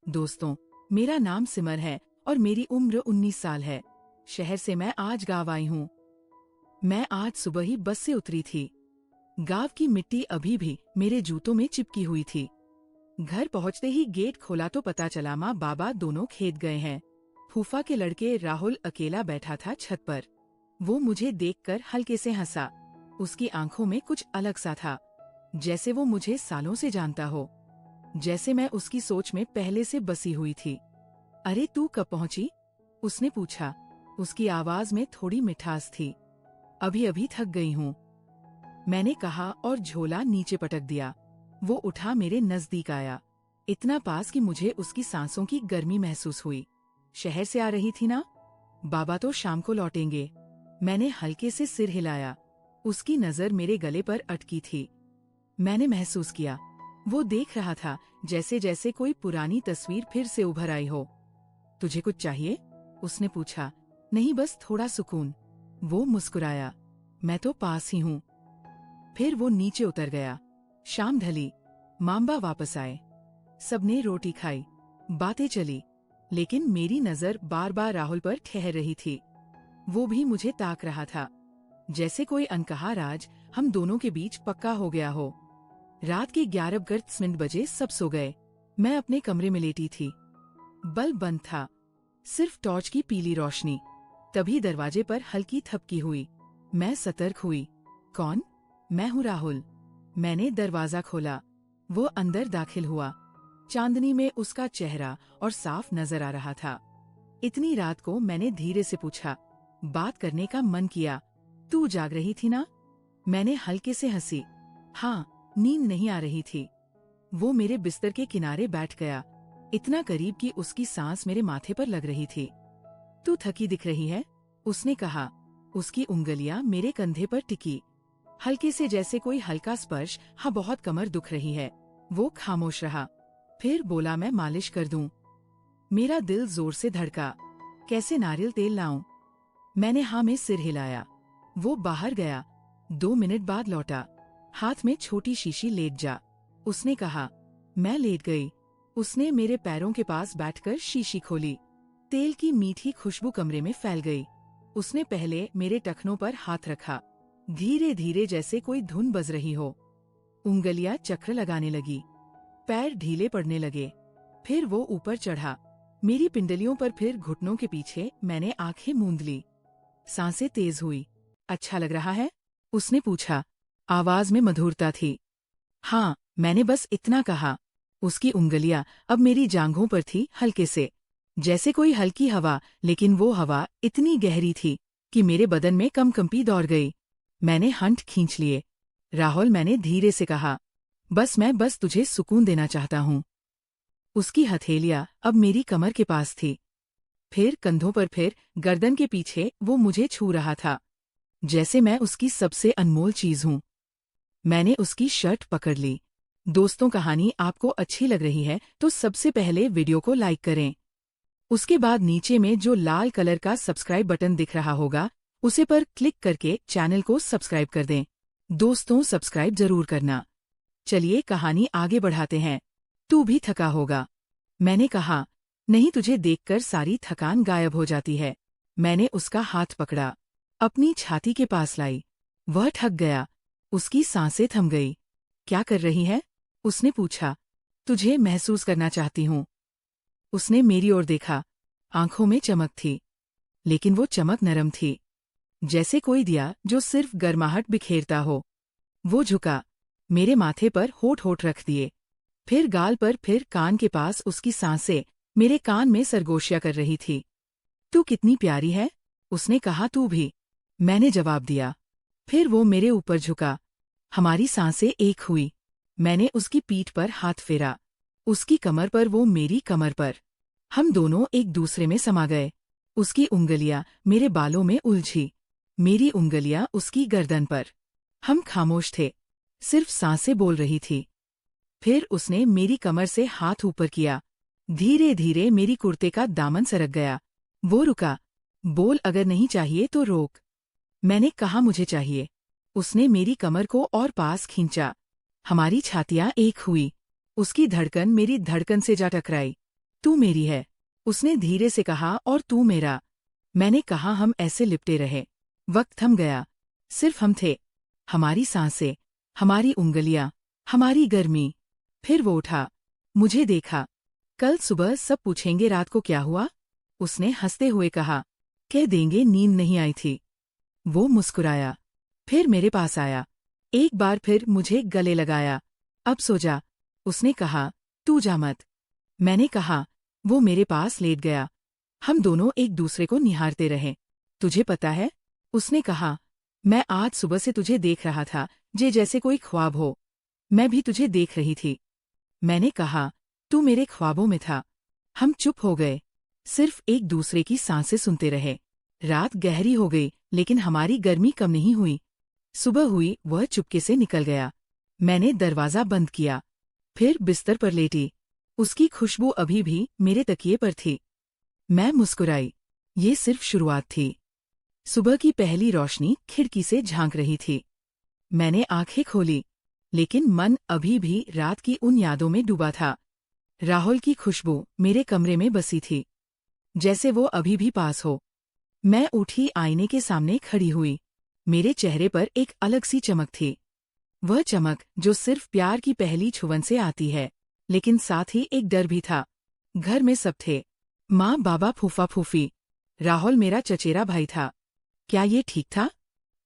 दोस्तों, मेरा नाम सिमर है और मेरी उम्र 19 साल है। शहर से मैं आज गाँव आई हूँ। मैं आज सुबह ही बस से उतरी थी। गाँव की मिट्टी अभी भी मेरे जूतों में चिपकी हुई थी। घर पहुँचते ही गेट खोला तो पता चला माँ बाबा दोनों खेत गए हैं। फूफा के लड़के राहुल अकेला बैठा था छत पर। वो मुझे देखकर हल्के से हंसा। उसकी आंखों में कुछ अलग सा था, जैसे वो मुझे सालों से जानता हो, जैसे मैं उसकी सोच में पहले से बसी हुई थी। अरे तू कब पहुंची? उसने पूछा। उसकी आवाज में थोड़ी मिठास थी। अभी अभी थक गई हूँ, मैंने कहा और झोला नीचे पटक दिया। वो उठा मेरे नजदीक आया, इतना पास कि मुझे उसकी सांसों की गर्मी महसूस हुई। शहर से आ रही थी ना? बाबा तो शाम को लौटेंगे। मैंने हल्के से सिर हिलाया। उसकी नजर मेरे गले पर अटकी थी। मैंने महसूस किया, वो देख रहा था जैसे जैसे कोई पुरानी तस्वीर फिर से उभर आई हो। तुझे कुछ चाहिए? उसने पूछा। नहीं, बस थोड़ा सुकून। वो मुस्कुराया। मैं तो पास ही हूँ। फिर वो नीचे उतर गया। शाम ढली, मांबा वापस आए। सबने रोटी खाई, बातें चली, लेकिन मेरी नजर बार बार राहुल पर ठहर रही थी। वो भी मुझे ताक रहा था, जैसे कोई अनकहा राज हम दोनों के बीच पक्का हो गया हो। रात के 11:20 बजे सब सो गए। मैं अपने कमरे में लेटी थी। बल्ब बंद था, सिर्फ टॉर्च की पीली रोशनी। तभी दरवाजे पर हल्की थपकी हुई। मैं सतर्क हुई। कौन? मैं हूँ राहुल। मैंने दरवाजा खोला। वो अंदर दाखिल हुआ। चांदनी में उसका चेहरा और साफ नजर आ रहा था। इतनी रात को मैंने धीरे से पूछा। बात करने का मन किया। तू जाग रही थी ना? मैंने हल्के से हंसी। हाँ, नींद नहीं आ रही थी। वो मेरे बिस्तर के किनारे बैठ गया, इतना करीब कि उसकी सांस मेरे माथे पर लग रही थी। तू थकी दिख रही है, उसने कहा। उसकी उंगलियां मेरे कंधे पर टिकी, हल्के से, जैसे कोई हल्का स्पर्श। हाँ, बहुत कमर दुख रही है। वो खामोश रहा, फिर बोला, मैं मालिश कर दूं। मेरा दिल जोर से धड़का। कैसे, नारियल तेल लाऊं? मैंने हाँ में सिर हिलाया। वो बाहर गया, 2 मिनट बाद लौटा। हाथ में छोटी शीशी। लेट जा, उसने कहा। मैं लेट गई। उसने मेरे पैरों के पास बैठकर शीशी खोली। तेल की मीठी खुशबू कमरे में फैल गई। उसने पहले मेरे टखनों पर हाथ रखा, धीरे धीरे, जैसे कोई धुन बज रही हो। उंगलियां चक्र लगाने लगी, पैर ढीले पड़ने लगे। फिर वो ऊपर चढ़ा, मेरी पिंडलियों पर, फिर घुटनों के पीछे। मैंने आंखें मूंद ली। सांसें तेज हुई। अच्छा लग रहा है? उसने पूछा। आवाज में मधुरता थी। हाँ, मैंने बस इतना कहा। उसकी उंगलियां अब मेरी जांघों पर थी, हल्के से, जैसे कोई हल्की हवा, लेकिन वो हवा इतनी गहरी थी कि मेरे बदन में कंपी दौड़ गई। मैंने हंठ खींच लिए। राहुल, मैंने धीरे से कहा, मैं बस तुझे सुकून देना चाहता हूँ। उसकी हथेलियां अब मेरी कमर के पास थी, फिर कंधों पर, फिर गर्दन के पीछे। वो मुझे छू रहा था, जैसे मैं उसकी सबसे अनमोल चीज हूँ। मैंने उसकी शर्ट पकड़ ली। दोस्तों, कहानी आपको अच्छी लग रही है तो सबसे पहले वीडियो को लाइक करें। उसके बाद नीचे में जो लाल कलर का सब्सक्राइब बटन दिख रहा होगा, उसे पर क्लिक करके चैनल को सब्सक्राइब कर दें। दोस्तों, सब्सक्राइब जरूर करना। चलिए कहानी आगे बढ़ाते हैं। तू भी थका होगा, मैंने कहा। नहीं, तुझे देखकर सारी थकान गायब हो जाती है। मैंने उसका हाथ पकड़ा, अपनी छाती के पास लाई। वह थक गया, उसकी सांसें थम गई। क्या कर रही है? उसने पूछा। तुझे महसूस करना चाहती हूँ। उसने मेरी ओर देखा, आंखों में चमक थी, लेकिन वो चमक नरम थी, जैसे कोई दिया जो सिर्फ गर्माहट बिखेरता हो। वो झुका, मेरे माथे पर होठ होठ रख दिए, फिर गाल पर, फिर कान के पास। उसकी सांसें मेरे कान में सरगोशियां कर रही थी। तू कितनी प्यारी है, उसने कहा। तू भी, मैंने जवाब दिया। फिर वो मेरे ऊपर झुका, हमारी सांसें एक हुई। मैंने उसकी पीठ पर हाथ फेरा, उसकी कमर पर, वो मेरी कमर पर। हम दोनों एक दूसरे में समा गए। उसकी उंगलियां मेरे बालों में उलझी, मेरी उंगलियां उसकी गर्दन पर। हम खामोश थे, सिर्फ सांसें बोल रही थी। फिर उसने मेरी कमर से हाथ ऊपर किया, धीरे धीरे मेरी कुर्ते का दामन सरक गया। वो रुका। बोल, अगर नहीं चाहिए तो रोक। मैंने कहा, मुझे चाहिए। उसने मेरी कमर को और पास खींचा, हमारी छातियां एक हुई। उसकी धड़कन मेरी धड़कन से जा टकराई, तू मेरी है, उसने धीरे से कहा, और तू मेरा। मैंने कहा, हम ऐसे लिपटे रहे। वक्त थम गया। सिर्फ हम थे, हमारी सांसें, हमारी उंगलियां, हमारी गर्मी। फिर वो उठा, मुझे देखा। कल सुबह सब पूछेंगे रात को क्या हुआ? उसने हंसते हुए कहा। कह देंगे नींद नहीं आई थी। वो मुस्कुराया, फिर मेरे पास आया, एक बार फिर मुझे गले लगाया। अब सो जा, उसने कहा, तू जा मत। मैंने कहा। वो मेरे पास लेट गया। हम दोनों एक दूसरे को निहारते रहे। तुझे पता है, उसने कहा, मैं आज सुबह से तुझे देख रहा था, जैसे कोई ख्वाब हो। मैं भी तुझे देख रही थी। मैंने कहा, तू मेरे ख्वाबों में था। हम चुप हो गए, सिर्फ एक दूसरे की सांसें सुनते रहे। रात गहरी हो गई, लेकिन हमारी गर्मी कम नहीं हुई। सुबह हुई, वह चुपके से निकल गया। मैंने दरवाजा बंद किया, फिर बिस्तर पर लेटी। उसकी खुशबू अभी भी मेरे तकिए पर थी। मैं मुस्कुराई। ये सिर्फ शुरुआत थी। सुबह की पहली रोशनी खिड़की से झांक रही थी। मैंने आंखें खोली, लेकिन मन अभी भी रात की उन यादों में डूबा था। राहुल की खुशबू मेरे कमरे में बसी थी, जैसे वो अभी भी पास हो। मैं उठी, आईने के सामने खड़ी हुई। मेरे चेहरे पर एक अलग सी चमक थी। वह चमक जो सिर्फ प्यार की पहली छुवन से आती है, लेकिन साथ ही एक डर भी था। घर में सब थे, माँ, बाबा, फूफा, फूफी। राहुल मेरा चचेरा भाई था। क्या ये ठीक था?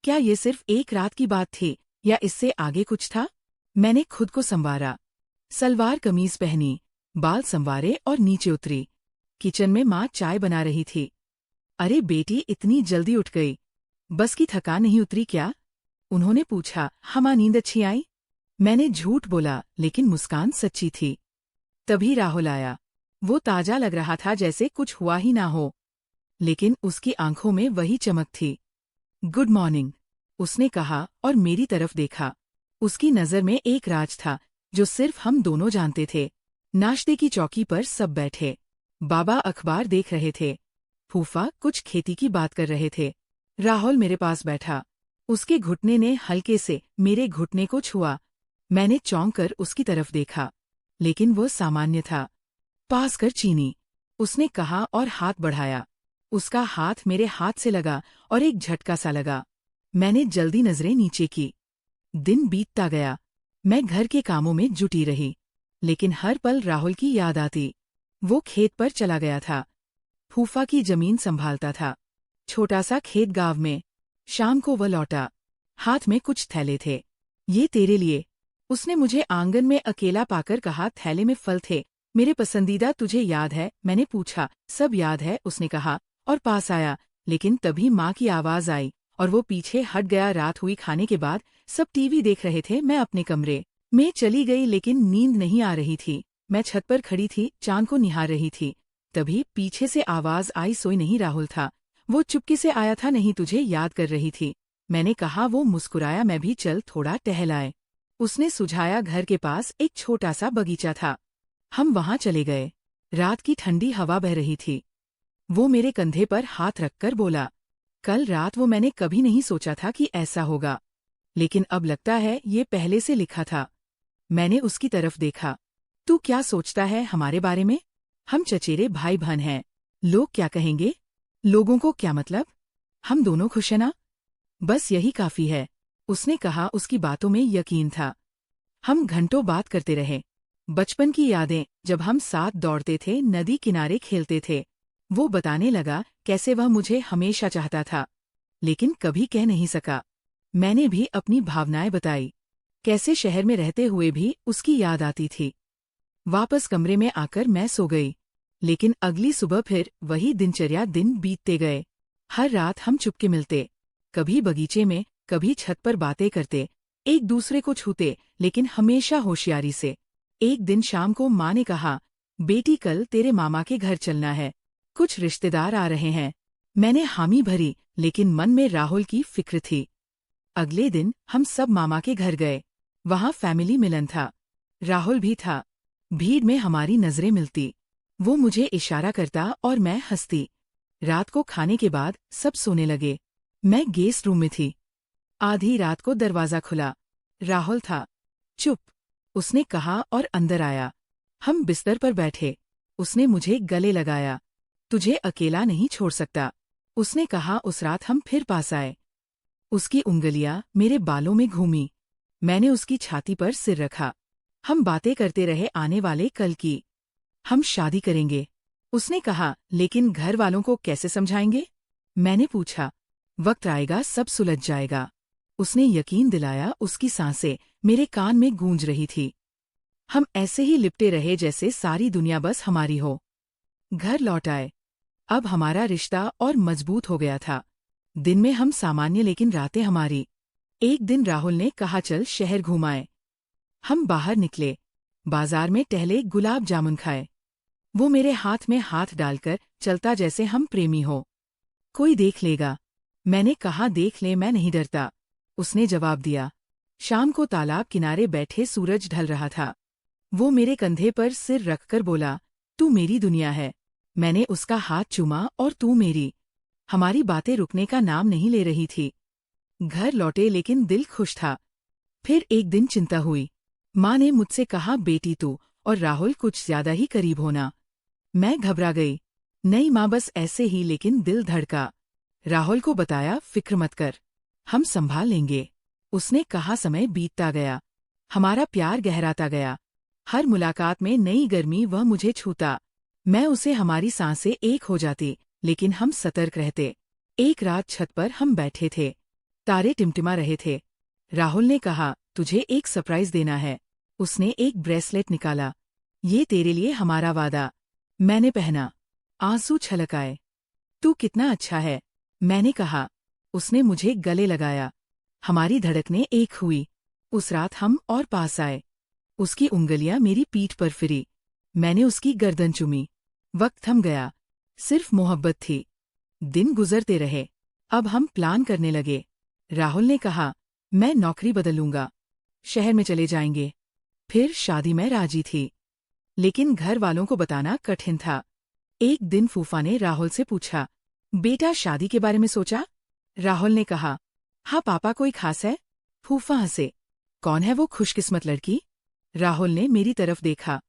क्या ये सिर्फ एक रात की बात थी, या इससे आगे कुछ था? मैंने खुद को संवारा, सलवार कमीज पहनी, बाल संवारे और नीचे उतरी। किचन में माँ चाय बना रही थी। अरे बेटी, इतनी जल्दी उठ गई, बस की थकान नहीं उतरी क्या? उन्होंने पूछा। हमां नींद अच्छी आई? मैंने झूठ बोला, लेकिन मुस्कान सच्ची थी। तभी राहुल आया। वो ताजा लग रहा था, जैसे कुछ हुआ ही ना हो, लेकिन उसकी आंखों में वही चमक थी। गुड मॉर्निंग, उसने कहा और मेरी तरफ देखा। उसकी नज़र में एक राज था, जो सिर्फ हम दोनों जानते थे। नाश्ते की चौकी पर सब बैठे। बाबा अखबार देख रहे थे, फूफा कुछ खेती की बात कर रहे थे। राहुल मेरे पास बैठा। उसके घुटने ने हल्के से मेरे घुटने को छुआ। मैंने चौंक कर उसकी तरफ देखा, लेकिन वो सामान्य था। पास कर चीनी, उसने कहा और हाथ बढ़ाया। उसका हाथ मेरे हाथ से लगा और एक झटका सा लगा। मैंने जल्दी नजरें नीचे की। दिन बीतता गया। मैं घर के कामों में जुटी रही, लेकिन हर पल राहुल की याद आती। वो खेत पर चला गया था, फूफा की जमीन संभालता था, छोटा सा खेत गांव में। शाम को वह लौटा, हाथ में कुछ थैले थे। ये तेरे लिए, उसने मुझे आंगन में अकेला पाकर कहा। थैले में फल थे, मेरे पसंदीदा। तुझे याद है? मैंने पूछा। सब याद है, उसने कहा और पास आया। लेकिन तभी माँ की आवाज आई और वो पीछे हट गया। रात हुई, खाने के बाद सब टीवी देख रहे थे। मैं अपने कमरे में चली गई, लेकिन नींद नहीं आ रही थी। मैं छत पर खड़ी थी, चांद को निहार रही थी। तभी पीछे से आवाज आई, सोई नहीं? राहुल था। वो चुपके से आया था। नहीं, तुझे याद कर रही थी, मैंने कहा। वो मुस्कुराया। मैं भी, चल थोड़ा टहलाए, उसने सुझाया। घर के पास एक छोटा सा बगीचा था, हम वहां चले गए। रात की ठंडी हवा बह रही थी। वो मेरे कंधे पर हाथ रखकर बोला, कल रात वो मैंने कभी नहीं सोचा था कि ऐसा होगा, लेकिन अब लगता है ये पहले से लिखा था। मैंने उसकी तरफ देखा। तू क्या सोचता है हमारे बारे में? हम चचेरे भाई बहन हैं। लोग क्या कहेंगे? लोगों को क्या मतलब? हम दोनों खुश हैं ना? बस यही काफी है, उसने कहा। उसकी बातों में यकीन था। हम घंटों बात करते रहे। बचपन की यादें, जब हम साथ दौड़ते थे, नदी किनारे खेलते थे। वो बताने लगा कैसे वह मुझे हमेशा चाहता था, लेकिन कभी कह नहीं सका। मैंने भी अपनी भावनाएं बताई, कैसे शहर में रहते हुए भी उसकी याद आती थी। वापस कमरे में आकर मैं सो गई, लेकिन अगली सुबह फिर वही दिनचर्या। दिन बीतते गए। हर रात हम चुपके मिलते, कभी बगीचे में, कभी छत पर बातें करते, एक दूसरे को छूते, लेकिन हमेशा होशियारी से। एक दिन शाम को माँ ने कहा, बेटी कल तेरे मामा के घर चलना है, कुछ रिश्तेदार आ रहे हैं। मैंने हामी भरी, लेकिन मन में राहुल की फिक्र थी। अगले दिन हम सब मामा के घर गए। वहां फैमिली मिलन था, राहुल भी था। भीड़ में हमारी नजरें मिलती, वो मुझे इशारा करता और मैं हंसती। रात को खाने के बाद सब सोने लगे। मैं गेस्ट रूम में थी। आधी रात को दरवाजा खुला। राहुल था। चुप, उसने कहा और अंदर आया। हम बिस्तर पर बैठे। उसने मुझे गले लगाया। तुझे अकेला नहीं छोड़ सकता, उसने कहा। उस रात हम फिर पास आए। उसकी उंगलियां मेरे बालों में घूमी। मैंने उसकी छाती पर सिर रखा। हम बातें करते रहे आने वाले कल की। हम शादी करेंगे, उसने कहा। लेकिन घर वालों को कैसे समझाएंगे? मैंने पूछा। वक्त आएगा, सब सुलझ जाएगा, उसने यकीन दिलाया। उसकी सांसें मेरे कान में गूंज रही थी। हम ऐसे ही लिपटे रहे जैसे सारी दुनिया बस हमारी हो। घर लौट आए। अब हमारा रिश्ता और मजबूत हो गया था। दिन में हम सामान्य, लेकिन रातें हमारी। एक दिन राहुल ने कहा, चल शहर घुमाए। हम बाहर निकले, बाजार में टहले, गुलाब जामुन खाए। वो मेरे हाथ में हाथ डालकर चलता जैसे हम प्रेमी हो। कोई देख लेगा, मैंने कहा। देख ले, मैं नहीं डरता, उसने जवाब दिया। शाम को तालाब किनारे बैठे सूरज ढल रहा था। वो मेरे कंधे पर सिर रखकर बोला, तू मेरी दुनिया है। मैंने उसका हाथ चूमा, और तू मेरी। हमारी बातें रुकने का नाम नहीं ले रही थी। घर लौटे, लेकिन दिल खुश था। फिर एक दिन चिंता हुई। माँ ने मुझसे कहा, बेटी तू और राहुल कुछ ज्यादा ही करीब होना। मैं घबरा गई। नहीं माँ, बस ऐसे ही, लेकिन दिल धड़का। राहुल को बताया, फिक्र मत कर, हम संभाल लेंगे, उसने कहा। समय बीतता गया, हमारा प्यार गहराता गया। हर मुलाकात में नई गर्मी, वह मुझे छूता, मैं उसे। हमारी सांसें एक हो जाती, लेकिन हम सतर्क रहते। एक रात छत पर हम बैठे थे, तारे टिमटिमा रहे थे। राहुल ने कहा, तुझे एक सरप्राइज देना है। उसने एक ब्रेसलेट निकाला। ये तेरे लिए, हमारा वादा। मैंने पहना, आंसू छलक आए। तू कितना अच्छा है, मैंने कहा। उसने मुझे गले लगाया। हमारी धड़कनें एक हुई। उस रात हम और पास आए। उसकी उंगलियां मेरी पीठ पर फिरी। मैंने उसकी गर्दन चूमी। वक्त थम गया, सिर्फ मोहब्बत थी। दिन गुजरते रहे। अब हम प्लान करने लगे। राहुल ने कहा, मैं नौकरी बदलूंगा, शहर में चले जाएंगे। फिर शादी में राजी थी, लेकिन घर वालों को बताना कठिन था। एक दिन फूफा ने राहुल से पूछा, बेटा शादी के बारे में सोचा? राहुल ने कहा, हाँ पापा, कोई खास है? फूफा हंसे। कौन है वो खुशकिस्मत लड़की? राहुल ने मेरी तरफ देखा।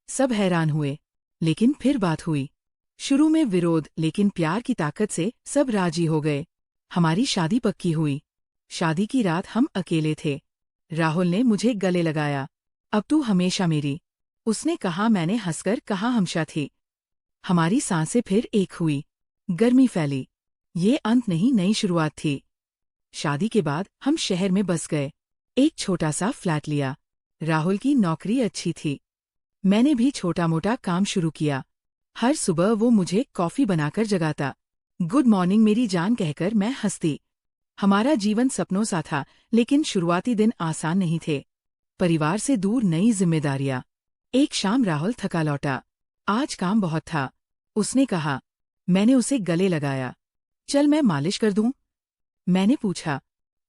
सब हैरान हुए, लेकिन फिर बात हुई। शुरू में विरोध, लेकिन प्यार की ताकत से सब राजी हो गए। हमारी शादी पक्की हुई। शादी की रात हम अकेले थे। राहुल ने मुझे गले लगाया। अब तू हमेशा मेरी, उसने कहा। मैंने हंसकर कहा, हमेशा थी। हमारी सांसें फिर एक हुई। गर्मी फैली। ये अंत नहीं, नई शुरुआत थी। शादी के बाद हम शहर में बस गए। एक छोटा सा फ्लैट लिया। राहुल की नौकरी अच्छी थी। मैंने भी छोटा मोटा काम शुरू किया। हर सुबह वो मुझे कॉफी बनाकर जगाता। गुड मॉर्निंग मेरी जान कहकर मैं हंसती। हमारा जीवन सपनों सा था, लेकिन शुरुआती दिन आसान नहीं थे। परिवार से दूर, नई जिम्मेदारियां। एक शाम राहुल थका लौटा। आज काम बहुत था, उसने कहा। मैंने उसे गले लगाया। चल मैं मालिश कर दूं? मैंने पूछा,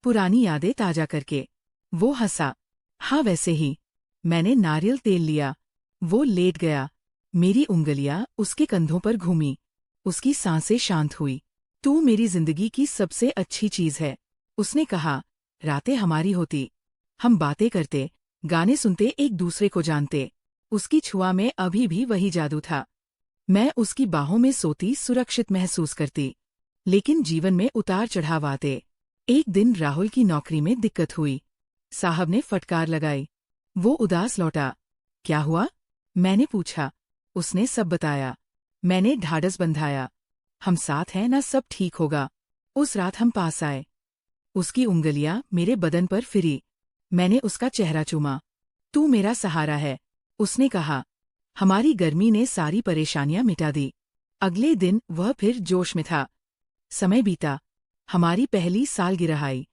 पुरानी यादें ताजा करके। वो हंसा। हाँ वैसे ही। मैंने नारियल तेल लिया। वो लेट गया। मेरी उंगलियां उसके कंधों पर घूमी। उसकी सांसें शांत हुई। तू मेरी जिंदगी की सबसे अच्छी चीज है, उसने कहा। रातें हमारी होती, हम बातें करते, गाने सुनते, एक दूसरे को जानते। उसकी छुआ में अभी भी वही जादू था। मैं उसकी बाहों में सोती, सुरक्षित महसूस करती। लेकिन जीवन में उतार चढ़ाव आते। एक दिन राहुल की नौकरी में दिक्कत हुई। साहब ने फटकार लगाई। वो उदास लौटा। क्या हुआ? मैंने पूछा। उसने सब बताया। मैंने ढाढ़स बंधाया। हम साथ हैं ना, सब ठीक होगा। उस रात हम पास आए। उसकी उंगलियां मेरे बदन पर फिरी। मैंने उसका चेहरा चूमा। तू मेरा सहारा है, उसने कहा। हमारी गर्मी ने सारी परेशानियां मिटा दी। अगले दिन वह फिर जोश में था। समय बीता। हमारी पहली सालगिरह आई।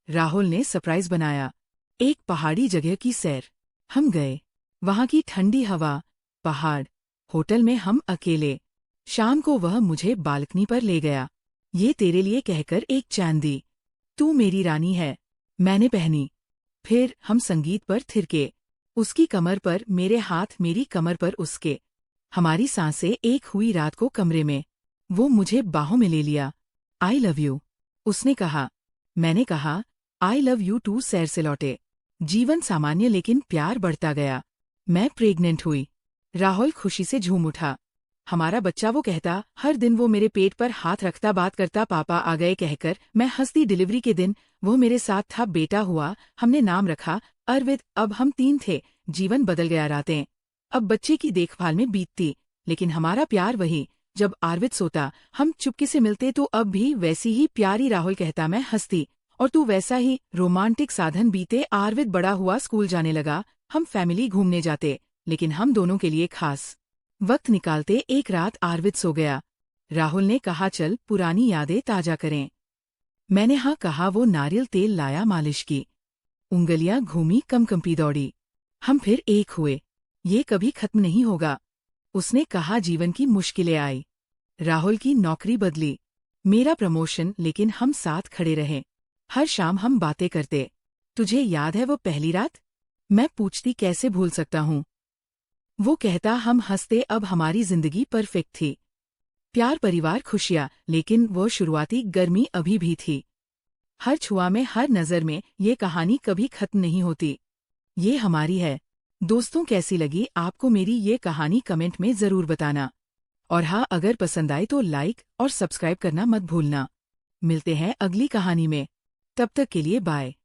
राहुल ने सरप्राइज बनाया। एक पहाड़ी जगह की सैर। हम गए। वहां की ठंडी हवा, पहाड़, होटल में हम अकेले। शाम को वह मुझे बालकनी पर ले गया। ये तेरे लिए कहकर एक चैन दी। तू मेरी रानी है, मैंने पहनी। फिर हम संगीत पर थिरके। उसकी कमर पर मेरे हाथ, मेरी कमर पर उसके। हमारी सांसें एक हुई। रात को कमरे में वो मुझे बाहों में ले लिया। आई लव यू, उसने कहा। मैंने कहा, आई लव यू टू। सैर से लौटे। जीवन सामान्य, लेकिन प्यार बढ़ता गया। मैं प्रेग्नेंट हुई। राहुल खुशी से झूम उठा। हमारा बच्चा वो कहता, हर दिन वो मेरे पेट पर हाथ रखता, बात करता, पापा आ गए कहकर। मैं हंसती। डिलीवरी के दिन वो मेरे साथ था, बेटा हुआ, हमने नाम रखा अरविंद। अब हम 3 थे। जीवन बदल गया। रातें अब बच्चे की देखभाल में बीतती, लेकिन हमारा प्यार वही। जब आरविद सोता, हम चुपके से मिलते तो अब भी वैसी ही प्यारी। राहुल कहता, मैं हंसती, और तू वैसा ही। रोमांटिक साधन बीते। आरविद बड़ा हुआ, स्कूल जाने लगा, हम फैमिली घूमने जाते, लेकिन हम दोनों के लिए खास वक्त निकालते। एक रात आरविद सो गया। राहुल ने कहा, चल पुरानी यादें ताजा करें। मैंने हाँ कहा। वो नारियल तेल लाया, मालिश की, उंगलियां घूमी, कंपी दौड़ी। हम फिर एक हुए। ये कभी खत्म नहीं होगा। उसने कहा, जीवन की मुश्किलें आई, राहुल की नौकरी बदली, मेरा प्रमोशन, लेकिन हम साथ खड़े रहे। हर शाम हम बातें करते। तुझे याद है वो पहली रात? मैं पूछती, कैसे भूल सकता हूँ। वो कहता, हम हंसते। अब हमारी जिंदगी परफेक्ट थी। प्यार, परिवार, खुशियाँ, लेकिन वो शुरुआती गर्मी अभी भी थी। हर छुआ में, हर नज़र में। ये कहानी कभी खत्म नहीं होती। ये हमारी है। दोस्तों, कैसी लगी आपको मेरी ये कहानी? कमेंट में ज़रूर बताना। और हाँ, अगर पसंद आए तो लाइक और सब्सक्राइब करना मत भूलना। मिलते हैं अगली कहानी में। तब तक के लिए बाय।